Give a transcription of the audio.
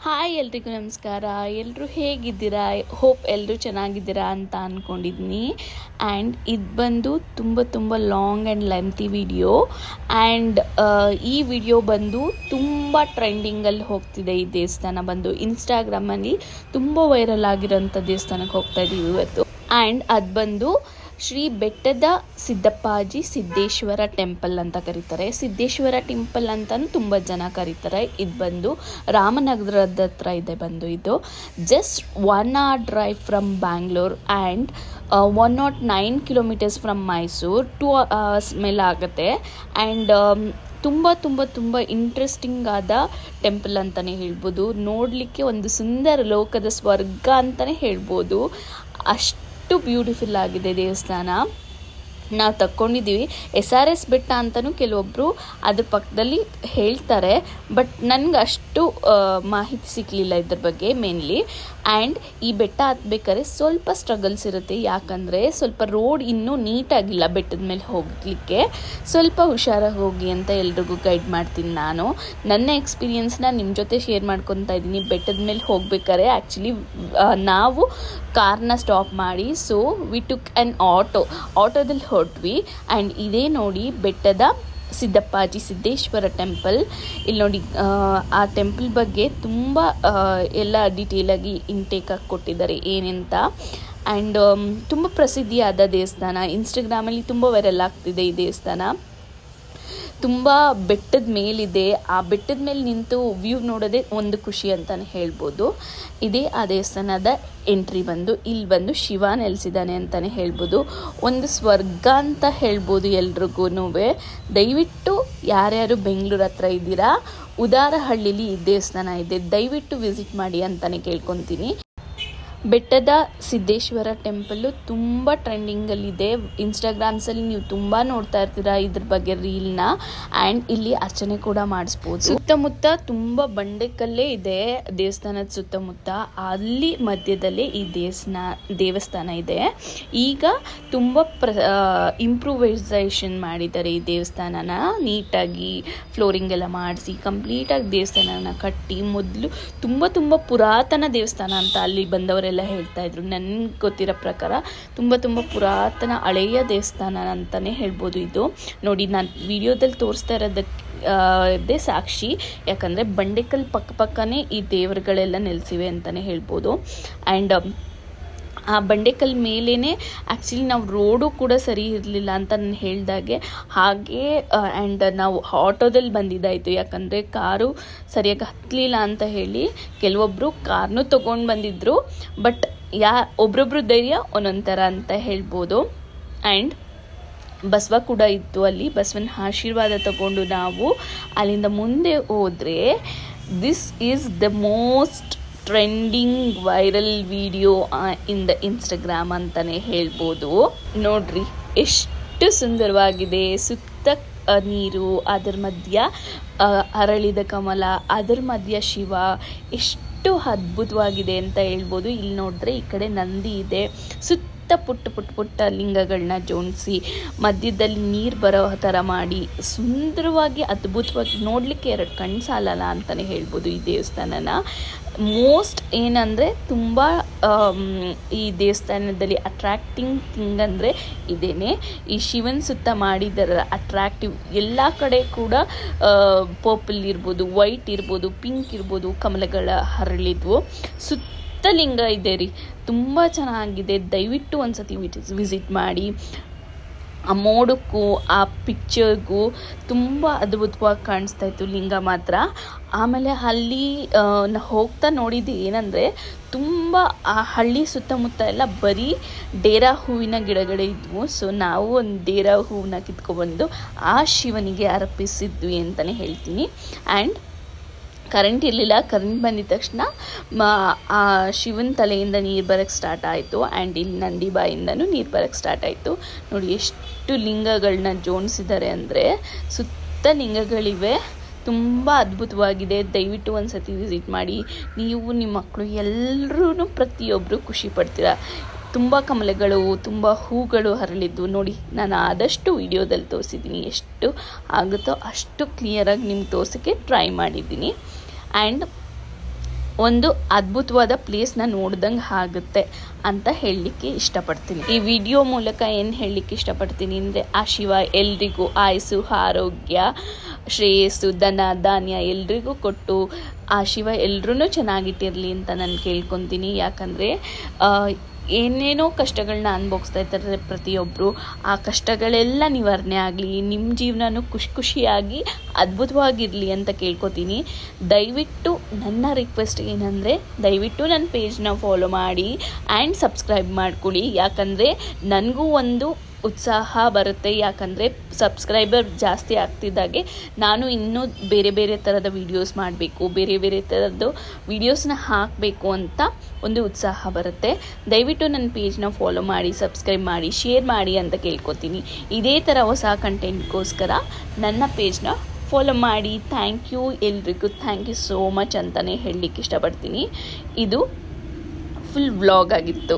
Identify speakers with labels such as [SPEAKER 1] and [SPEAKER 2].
[SPEAKER 1] Hi ಎಲ್ರಿಗೂ ನಮಸ್ಕಾರ. ಎಲ್ಲರೂ ಹೇಗಿದ್ದೀರಾ? ಹೋಪ್ ಎಲ್ಲರೂ ಚೆನ್ನಾಗಿದ್ದೀರಾ ಅಂತ ಅಂದ್ಕೊಂಡಿದ್ದೀನಿ. ಆ್ಯಂಡ್ ಇದು ಬಂದು ತುಂಬ long and lengthy video. And ಈ ವಿಡಿಯೋ ಬಂದು ತುಂಬ ಟ್ರೆಂಡಿಂಗಲ್ಲಿ ಹೋಗ್ತಿದೆ. ಈ ದೇವಸ್ಥಾನ ಬಂದು ಇನ್ಸ್ಟಾಗ್ರಾಮಲ್ಲಿ ತುಂಬ ವೈರಲ್ ಆಗಿರೋಂಥ ದೇವಸ್ಥಾನಕ್ಕೆ ಹೋಗ್ತಾ ಇದ್ದೀವಿ ಇವತ್ತು. ಆ್ಯಂಡ್ ಅದು ಬಂದು ಶ್ರೀ ಬೆಟ್ಟದ ಸಿದ್ದಪ್ಪಾಜಿ ಸಿದ್ದೇಶ್ವರ ಟೆಂಪಲ್ ಅಂತ ಕರೀತಾರೆ. ಸಿದ್ದೇಶ್ವರ ಟೆಂಪಲ್ ಅಂತಲೂ ತುಂಬ ಜನ ಕರೀತಾರೆ. ಇದು ಬಂದು ರಾಮನಗರದ ಹತ್ರ ಇದೆ. ಬಂದು ಇದು just 1 hour drive from Bangalore and 109 kilometers from Mysuru. 2 hours ಮೇಲೆ ಆಗುತ್ತೆ. ಆ್ಯಂಡ್ ತುಂಬ ಇಂಟ್ರೆಸ್ಟಿಂಗ್ ಆದ ಟೆಂಪಲ್ ಅಂತಲೇ ಹೇಳ್ಬೋದು. ನೋಡಲಿಕ್ಕೆ ಒಂದು ಸುಂದರ ಲೋಕದ ಸ್ವರ್ಗ ಅಂತಲೇ ಹೇಳ್ಬೋದು. ಅಷ್ಟು ಬ್ಯೂಟಿಫುಲ್ ಆಗಿದೆ ದೇವಸ್ಥಾನ. ನಾವು ತಕ್ಕೊಂಡಿದ್ದೀವಿ SRS ಬೆಟ್ಟ ಅಂತಲೂ ಕೆಲವೊಬ್ಬರು ಅದ್ರ ಪಕ್ಕದಲ್ಲಿ ಹೇಳ್ತಾರೆ. ಬಟ್ ನನಗೆ ಅಷ್ಟು ಮಾಹಿತಿ ಸಿಕ್ಕಲಿಲ್ಲ ಇದ್ರ ಬಗ್ಗೆ ಮೇನ್ಲಿ. ಆ್ಯಂಡ್ ಈ ಬೆಟ್ಟ ಹತ್ಬೇಕಾದ್ರೆ ಸ್ವಲ್ಪ ಸ್ಟ್ರಗಲ್ಸ್ ಇರುತ್ತೆ. ಯಾಕಂದರೆ ಸ್ವಲ್ಪ ರೋಡ್ ಇನ್ನೂ ನೀಟಾಗಿಲ್ಲ. ಬೆಟ್ಟದ ಮೇಲೆ ಹೋಗಲಿಕ್ಕೆ ಸ್ವಲ್ಪ ಹುಷಾರಾಗಿ ಹೋಗಿ ಅಂತ ಎಲ್ರಿಗೂ ಗೈಡ್ ಮಾಡ್ತೀನಿ ನಾನು. ನನ್ನ ಎಕ್ಸ್ಪೀರಿಯನ್ಸ್ನ ನಿಮ್ಮ ಜೊತೆ ಶೇರ್ ಮಾಡ್ಕೊತಾ ಇದ್ದೀನಿ. ಬೆಟ್ಟದ ಮೇಲೆ ಹೋಗ್ಬೇಕಾದ್ರೆ ಆ್ಯಕ್ಚುಲಿ ನಾವು ಕಾರ್ನ ಸ್ಟಾಪ್ ಮಾಡಿ ಸೊ ವಿ ಟುಕ್ ಆ್ಯನ್ ಆಟೋದಲ್ಲಿ ಹೊರಟ್ವಿ. ಆ್ಯಂಡ್ ಇದೇ ನೋಡಿ ಬೆಟ್ಟದ ಸಿದ್ದಪ್ಪಾಜಿ ಸಿದ್ದೇಶ್ವರ ಟೆಂಪಲ್. ಇಲ್ಲಿ ನೋಡಿ ಆ ಟೆಂಪಲ್ ಬಗ್ಗೆ ತುಂಬ ಎಲ್ಲ ಡೀಟೇಲಾಗಿ ಇಂಟೇಕಾಗಿ ಕೊಟ್ಟಿದ್ದಾರೆ ಏನಂತ. ಆ್ಯಂಡ್ ತುಂಬ ಪ್ರಸಿದ್ಧಿಯಾದ ದೇವಸ್ಥಾನ. ಇನ್ಸ್ಟಾಗ್ರಾಮಲ್ಲಿ ತುಂಬ ವೈರಲ್ ಆಗ್ತಿದೆ ಈ ದೇವಸ್ಥಾನ. ತುಂಬ ಬೆಟ್ಟದ ಮೇಲಿದೆ. ಆ ಬೆಟ್ಟದ ಮೇಲೆ ನಿಂತು ವ್ಯೂ ನೋಡೋದೇ ಒಂದು ಖುಷಿ ಅಂತಲೇ ಹೇಳ್ಬೋದು. ಇದೇ ಆ ದೇವಸ್ಥಾನದ ಎಂಟ್ರಿ ಬಂದು. ಇಲ್ಲಿ ಬಂದು ಶಿವ ನೆಲೆಸಿದ್ದಾನೆ ಅಂತಲೇ ಹೇಳ್ಬೋದು. ಒಂದು ಸ್ವರ್ಗ ಅಂತ ಹೇಳ್ಬೋದು ಎಲ್ರಿಗೂ. ದಯವಿಟ್ಟು ಯಾರ್ಯಾರು ಬೆಂಗಳೂರು ಹತ್ರ ಇದ್ದೀರಾ, ಉದಾರಹಳ್ಳಿಲಿ ಈ ದೇವಸ್ಥಾನ ಇದೆ, ದಯವಿಟ್ಟು ವಿಸಿಟ್ ಮಾಡಿ ಅಂತಲೇ ಕೇಳ್ಕೊತೀನಿ. ಬೆಟ್ಟದ ಸಿದ್ದೇಶ್ವರ ಟೆಂಪಲ್ಲು ತುಂಬ ಟ್ರೆಂಡಿಂಗಲ್ಲಿದೆ. ಇನ್ಸ್ಟಾಗ್ರಾಮ್ಸಲ್ಲಿ ನೀವು ತುಂಬ ನೋಡ್ತಾ ಇರ್ತೀರಾ ಇದ್ರ ಬಗ್ಗೆ ರೀಲ್ನ. ಆ್ಯಂಡ್ ಇಲ್ಲಿ ಅರ್ಚನೆ ಕೂಡ ಮಾಡಿಸ್ಬೋದು. ಸುತ್ತಮುತ್ತ ತುಂಬ ಬಂಡೆಕಲ್ಲೇ ಇದೆ ದೇವಸ್ಥಾನದ ಸುತ್ತಮುತ್ತ. ಅಲ್ಲಿ ಮಧ್ಯದಲ್ಲೇ ಈ ದೇವಸ್ಥಾನ ಇದೆ. ಈಗ ತುಂಬ ಇಂಪ್ರೂವೈಸೇಷನ್ ಮಾಡಿದ್ದಾರೆ ಈ ದೇವಸ್ಥಾನನ. ನೀಟಾಗಿ ಫ್ಲೋರಿಂಗ್ ಎಲ್ಲ ಮಾಡಿಸಿ ಕಂಪ್ಲೀಟಾಗಿ ದೇವಸ್ಥಾನನ ಕಟ್ಟಿ, ಮೊದಲು ತುಂಬ ಪುರಾತನ ದೇವಸ್ಥಾನ ಅಂತ ಅಲ್ಲಿ ಬಂದವರೆಲ್ಲ ಹೇಳ್ತಾ ಇದ್ರು. ನನಗೆ ಗೊತ್ತಿರೋ ಪ್ರಕಾರ ತುಂಬ ಪುರಾತನ ಹಳೆಯ ದೇವಸ್ಥಾನ ಅಂತಲೇ ಹೇಳ್ಬೋದು. ಇದು ನೋಡಿ, ನಾನು ವಿಡಿಯೋದಲ್ಲಿ ತೋರಿಸ್ತಾ ಇರೋದಕ್ಕೆ ಸಾಕ್ಷಿ. ಯಾಕಂದರೆ ಬಂಡೆಕಲ್ ಪಕ್ಕನೇ ಈ ದೇವರುಗಳೆಲ್ಲ ನೆಲೆಸಿವೆ ಅಂತಲೇ ಹೇಳ್ಬೋದು. ಆ್ಯಂಡ್ ಆ ಬಂಡೆಕಲ್ ಮೇಲೇ ಆ್ಯಕ್ಚುಲಿ ನಾವು ರೋಡು ಕೂಡ ಸರಿ ಇರಲಿಲ್ಲ ಅಂತ ನಾನು ಹೇಳ್ದಾಗೆ ಹಾಗೆ. ಆ್ಯಂಡ್ ನಾವು ಆಟೋದಲ್ಲಿ ಬಂದಿದ್ದಾಯಿತು. ಯಾಕಂದರೆ ಕಾರು ಸರಿಯಾಗಿ ಹತ್ತಲಿಲ್ಲ ಅಂತ ಹೇಳಿ ಕೆಲವೊಬ್ಬರು ಕಾರ್ನೂ ತೊಗೊಂಡು ಬಂದಿದ್ದರು. ಬಟ್ ಒಬ್ರೊಬ್ರು ಧೈರ್ಯ ಒಂದೊಂದು ಥರ ಅಂತ ಹೇಳ್ಬೋದು. ಆ್ಯಂಡ್ ಬಸವ ಕೂಡ ಇತ್ತು ಅಲ್ಲಿ. ಬಸವನ ಆಶೀರ್ವಾದ ತಗೊಂಡು ನಾವು ಅಲ್ಲಿಂದ ಮುಂದೆ ಹೋದರೆ this is the most trending viral video in the Instagram ಅಂತಲೇ ಹೇಳ್ಬೋದು. ನೋಡ್ರಿ ಎಷ್ಟು ಸುಂದರವಾಗಿದೆ. ಸುತ್ತ ನೀರು, ಅದರ ಮಧ್ಯ ಅರಳಿದ ಕಮಲ, ಅದರ ಮಧ್ಯ ಶಿವ, ಎಷ್ಟು ಅದ್ಭುತವಾಗಿದೆ ಅಂತ ಹೇಳ್ಬೋದು. ಇಲ್ಲಿ ನೋಡಿದ್ರೆ ಈ ಕಡೆ ನಂದಿ ಇದೆ. ಸುತ್ತ ಪುಟ್ಟ ಲಿಂಗಗಳನ್ನ ಜೋಡಿಸಿ ಮಧ್ಯದಲ್ಲಿ ನೀರು ಬರೋ ಥರ ಮಾಡಿ ಸುಂದರವಾಗಿ ಅದ್ಭುತವಾಗಿ ನೋಡಲಿಕ್ಕೆ 2 ಕಣ್ಣು ಸಾಲಲ್ಲ ಅಂತಲೇ ಹೇಳ್ಬೋದು ಈ ದೇವಸ್ಥಾನನ. ಮೋಸ್ಟ್ ಏನಂದರೆ ತುಂಬ ಈ ದೇವಸ್ಥಾನದಲ್ಲಿ ಅಟ್ರಾಕ್ಟಿಂಗ್ ಥಿಂಗ್ ಅಂದರೆ ಇದೇನೆ. ಈ ಶಿವನ ಸುತ್ತ ಮಾಡಿದಾರಲ್ಲ ಅಟ್ರಾಕ್ಟಿವ್. ಎಲ್ಲ ಕಡೆ ಕೂಡ ಪರ್ಪಲ್ ಇರ್ಬೋದು, ವೈಟ್ ಇರ್ಬೋದು, ಪಿಂಕ್ ಇರ್ಬೋದು, ಕಮಲಗಳ ಹರಳಿದ್ವು. ಲಿಂಗ ಇದೆ ರೀ. ತುಂಬ ಚೆನ್ನಾಗಿದೆ. ದಯವಿಟ್ಟು ಒಂದ್ಸತಿ ವಿಸಿಟ್ ಮಾಡಿ. ಆ ಮೋಡಕ್ಕೂ ಆ ಪಿಕ್ಚರ್ಗೂ ತುಂಬ ಅದ್ಭುತವಾಗಿ ಕಾಣಿಸ್ತಾ ಇತ್ತು ಲಿಂಗ ಮಾತ್ರ. ಆಮೇಲೆ ಅಲ್ಲಿ ಹೋಗ್ತಾ ನೋಡಿದ್ದು ಏನಂದರೆ ತುಂಬ ಆ ಹಳ್ಳಿ ಸುತ್ತಮುತ್ತ ಎಲ್ಲ ಬರೀ ಡೇರಾ ಹೂವಿನ ಗಿಡಗಳೇ ಇದ್ವು. ಸೊ ನಾವು ಒಂದು ಡೇರಾ ಹೂವನ್ನ ಕಿತ್ಕೊಬಂದು ಆ ಶಿವನಿಗೆ ಅರ್ಪಿಸಿದ್ವಿ ಅಂತಲೇ ಹೇಳ್ತೀನಿ. ಆ್ಯಂಡ್ ಕರೆಂಟ್ ಇರಲಿಲ್ಲ. ಕರೆಂಟ್ ಬಂದಿದ ತಕ್ಷಣ ಆ ಶಿವನ ತಲೆಯಿಂದ ನೀರು ಬರೋಕ್ಕೆ ಸ್ಟಾರ್ಟ್ ಆಯಿತು. ಆ್ಯಂಡ್ ಇಲ್ಲಿ ನಂದಿ ಬಾಯಿಂದನೂ ನೀರು ಬರೋಕ್ಕೆ ಸ್ಟಾರ್ಟ್ ಆಯಿತು. ನೋಡಿ ಎಷ್ಟು ಲಿಂಗಗಳನ್ನ ಜೋಡಿಸಿದ್ದಾರೆ ಅಂದರೆ ಸುತ್ತ ಲಿಂಗಗಳಿವೆ. ತುಂಬ ಅದ್ಭುತವಾಗಿದೆ. ದಯವಿಟ್ಟು ಒಂದು ಸತಿ ವಿಸಿಟ್ ಮಾಡಿ. ನೀವು ನಿಮ್ಮ ಮಕ್ಕಳು ಎಲ್ಲರೂ ಪ್ರತಿಯೊಬ್ಬರು ಖುಷಿ ಪಡ್ತೀರಾ. ತುಂಬ ಕಮಲಗಳು, ತುಂಬ ಹೂಗಳು ಹರಳಿದ್ದು ನೋಡಿ. ನಾನು ಆದಷ್ಟು ವಿಡಿಯೋದಲ್ಲಿ ತೋರಿಸಿದ್ದೀನಿ. ಎಷ್ಟು ಆಗುತ್ತೋ ಅಷ್ಟು ಕ್ಲಿಯರಾಗಿ ನಿಮ್ಗೆ ತೋರಿಸೋಕ್ಕೆ ಟ್ರೈ ಮಾಡಿದ್ದೀನಿ. ಆ್ಯಂಡ್ ಒಂದು ಅದ್ಭುತವಾದ ಪ್ಲೇಸ್ನ ನೋಡ್ದಂಗೆ ಆಗುತ್ತೆ ಅಂತ ಹೇಳಲಿಕ್ಕೆ ಇಷ್ಟಪಡ್ತೀನಿ. ಈ ವಿಡಿಯೋ ಮೂಲಕ ಏನು ಹೇಳಲಿಕ್ಕೆ ಇಷ್ಟಪಡ್ತೀನಿ ಅಂದರೆ, ಆ ಶಿವ ಎಲ್ರಿಗೂ ಆಯಸ್ಸು, ಆರೋಗ್ಯ, ಶ್ರೇಯಸ್ಸು, ಧನ ಧಾನ್ಯ ಎಲ್ರಿಗೂ ಕೊಟ್ಟು ಆ ಶಿವ ಎಲ್ರೂ ಚೆನ್ನಾಗಿಟ್ಟಿರಲಿ ಅಂತ ನಾನು ಕೇಳ್ಕೊತೀನಿ. ಯಾಕಂದರೆ ಏನೇನೋ ಕಷ್ಟಗಳನ್ನ ಅನುಭವಿಸ್ತಾ ಇರ್ತಾರೆ ಪ್ರತಿಯೊಬ್ಬರು. ಆ ಕಷ್ಟಗಳೆಲ್ಲ ನಿವಾರಣೆ ಆಗಲಿ, ನಿಮ್ಮ ಜೀವನನೂ ಖುಷಿಯಾಗಿ ಅದ್ಭುತವಾಗಿರಲಿ ಅಂತ ಕೇಳ್ಕೊತೀನಿ. ದಯವಿಟ್ಟು ನನ್ನ ರಿಕ್ವೆಸ್ಟ್ ಏನಂದರೆ, ದಯವಿಟ್ಟು ನನ್ನ ಪೇಜ್ನ ಫಾಲೋ ಮಾಡಿ ಆ್ಯಂಡ್ ಸಬ್ಸ್ಕ್ರೈಬ್ ಮಾಡ್ಕೊಳ್ಳಿ. ಯಾಕಂದರೆ ನನಗೂ ಒಂದು ಉತ್ಸಾಹ ಬರುತ್ತೆ. ಯಾಕಂದರೆ ಸಬ್ಸ್ಕ್ರೈಬರ್ ಜಾಸ್ತಿ ಆಗ್ತಿದ್ದಾಗೆ ನಾನು ಇನ್ನೂ ಬೇರೆ ಬೇರೆ ಥರದ ವೀಡಿಯೋಸ್ ಮಾಡಬೇಕು, ಬೇರೆ ಬೇರೆ ಥರದ್ದು ವೀಡಿಯೋಸ್ನ ಹಾಕಬೇಕು ಅಂತ ಒಂದು ಉತ್ಸಾಹ ಬರುತ್ತೆ. ದಯವಿಟ್ಟು ನನ್ನ ಪೇಜ್ನ ಫಾಲೋ ಮಾಡಿ, ಸಬ್ಸ್ಕ್ರೈಬ್ ಮಾಡಿ, ಶೇರ್ ಮಾಡಿ ಅಂತ ಕೇಳ್ಕೊತೀನಿ. ಇದೇ ಥರ ಹೊಸ ಕಂಟೆಂಟ್ಗೋಸ್ಕರ ನನ್ನ ಪೇಜ್ನ ಫಾಲೋ ಮಾಡಿ. ಥ್ಯಾಂಕ್ ಯು ಎಲ್ರಿಗೂ, ಥ್ಯಾಂಕ್ ಯು ಸೋ ಮಚ್ ಅಂತಲೇ ಹೇಳಲಿಕ್ಕೆ ಇಷ್ಟಪಡ್ತೀನಿ. ಇದು ಫುಲ್ ವ್ಲಾಗ್ ಆಗಿತ್ತು.